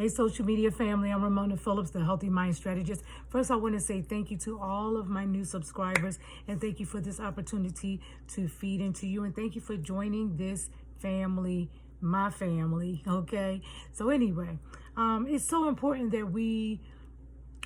Hey, social media family, I'm Ramona Phillips, the Healthy Mind Strategist. First, I want to say thank you to all of my new subscribers, and thank you for this opportunity to feed into you, and thank you for joining this family, my family, okay? So anyway, it's so important that we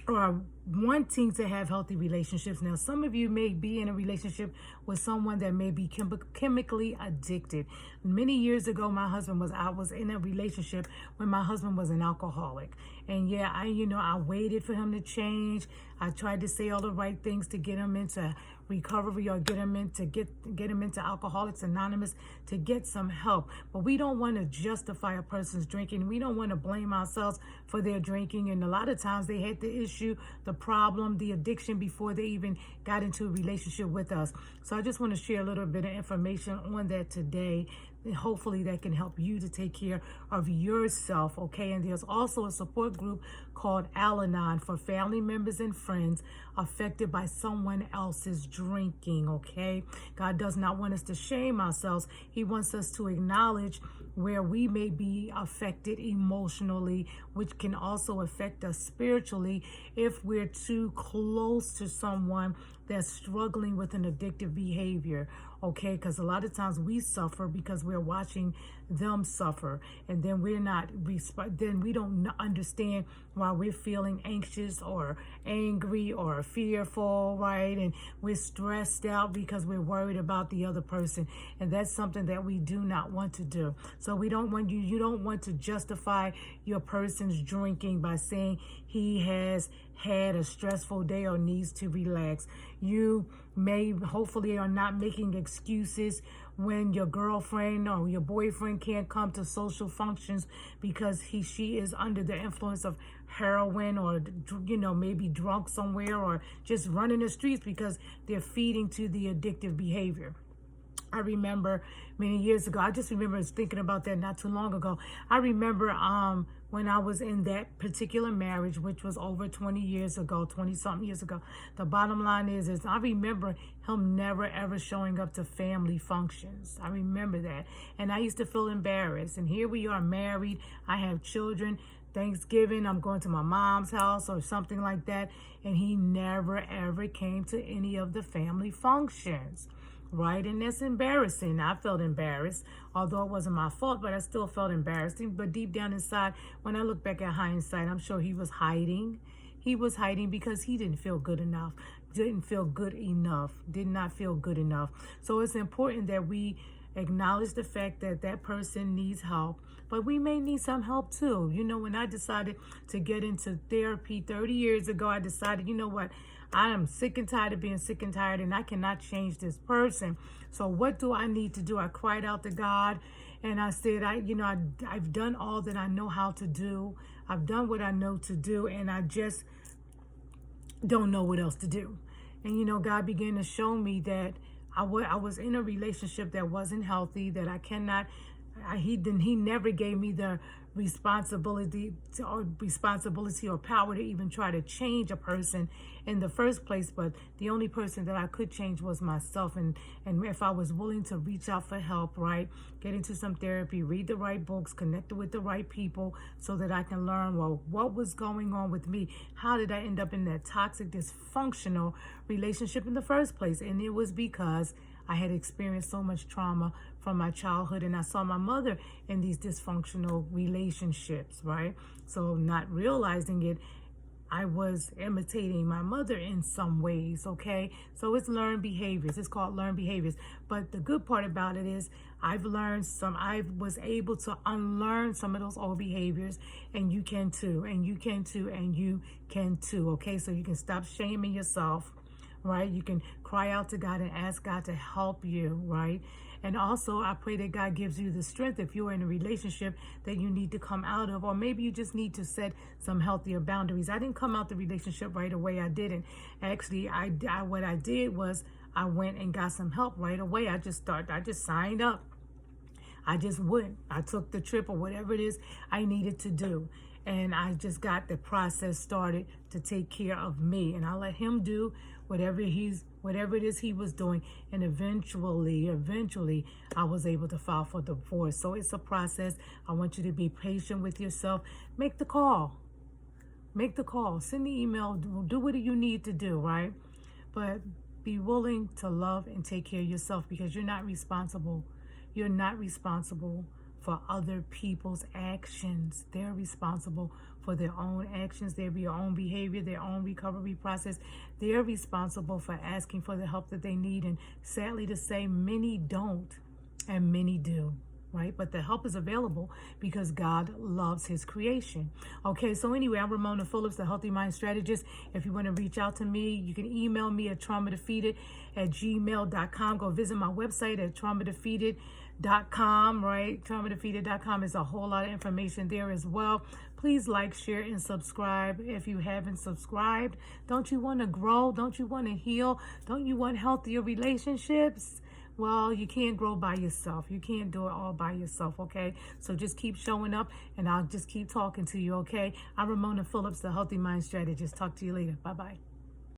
are wanting to have healthy relationships. Now, some of you may be in a relationship with someone that may be chemically addicted. Many years ago, I was in a relationship when my husband was an alcoholic. And yeah, I waited for him to change. I tried to say all the right things to get him into recovery or get him into Alcoholics Anonymous to get some help. But we don't want to justify a person's drinking. We don't want to blame ourselves for their drinking. And a lot of times they had the issue, the problem, the addiction before they even got into a relationship with us. So I just want to share a little bit of information on that today. And hopefully that can help you to take care of yourself, okay? And there's also a support group called Al-Anon for family members and friends affected by someone else's drinking, okay? God does not want us to shame ourselves. He wants us to acknowledge where we may be affected emotionally, which can also affect us spiritually if we're too close to someone that's struggling with an addictive behavior, okay? Because a lot of times we suffer because we're watching them suffer, and then we don't understand why we're feeling anxious or angry or fearful, right? And we're stressed out because we're worried about the other person, and that's something that we do not want to do. So you don't want to justify your person's drinking by saying he has had a stressful day or needs to relax. You hopefully are not making excuses when your girlfriend or your boyfriend can't come to social functions because she is under the influence of heroin or maybe drunk somewhere or just running the streets because they're feeding to the addictive behavior. I remember many years ago, I just remember thinking about that not too long ago. I remember when I was in that particular marriage, which was over 20 years ago, 20-something years ago. The bottom line is I remember him never, ever showing up to family functions. I remember that. And I used to feel embarrassed. And here we are married. I have children. Thanksgiving, I'm going to my mom's house or something like that. And he never, ever came to any of the family functions. Right, and that's embarrassing. I felt embarrassed, although it wasn't my fault, but I still felt embarrassing. But deep down inside, when I look back at hindsight, I'm sure he was hiding. He was hiding because he didn't feel good enough, did not feel good enough. So it's important that we acknowledge the fact that that person needs help, but we may need some help too. When I decided to get into therapy 30 years ago, I decided, what? I am sick and tired of being sick and tired, and I cannot change this person. So what do I need to do? I cried out to God, and I said, I've done all that I know how to do. I've done what I know to do, and I just don't know what else to do. And, God began to show me that I was in a relationship that wasn't healthy, that he never gave me the responsibility or power to even try to change a person in the first place. But the only person that I could change was myself. And if I was willing to reach out for help, right, get into some therapy, read the right books, connect with the right people so that I can learn, well, what was going on with me? How did I end up in that toxic, dysfunctional relationship in the first place? And it was because I had experienced so much trauma from my childhood, and I saw my mother in these dysfunctional relationships, right? So not realizing it, I was imitating my mother in some ways, okay? So it's learned behaviors. It's called learned behaviors. But the good part about it is I was able to unlearn some of those old behaviors, and you can too, and you can too, and you can too, okay? So you can stop shaming yourself, right? You can cry out to God and ask God to help you, right? And also, I pray that God gives you the strength if you're in a relationship that you need to come out of, or maybe you just need to set some healthier boundaries. I didn't come out the relationship right away. I didn't. Actually, what I did was I went and got some help right away. I just signed up. I just went. I took the trip or whatever it is I needed to do. And I just got the process started to take care of me. And I let him do whatever it is he was doing. And eventually I was able to file for divorce. So it's a process. I want you to be patient with yourself. Make the call. Send the email. Do what you need to do, right? But be willing to love and take care of yourself, because you're not responsible. You're not responsible for other people's actions. They're responsible for their own actions, their own behavior, their own recovery process. They're responsible for asking for the help that they need. And sadly to say, many don't and many do. Right? But the help is available because God loves his creation. Okay, so anyway, I'm Ramona Phillips, the Healthy Mind Strategist. If you want to reach out to me, you can email me at traumadefeated@gmail.com. Go visit my website at traumadefeated.com, right? Traumadefeated.com is a whole lot of information there as well. Please like, share, and subscribe if you haven't subscribed. Don't you want to grow? Don't you want to heal? Don't you want healthier relationships? Well, you can't grow by yourself. You can't do it all by yourself, okay? So just keep showing up, and I'll just keep talking to you, okay? I'm Ramona Phillips, the Healthy Mind Strategist. Talk to you later. Bye-bye.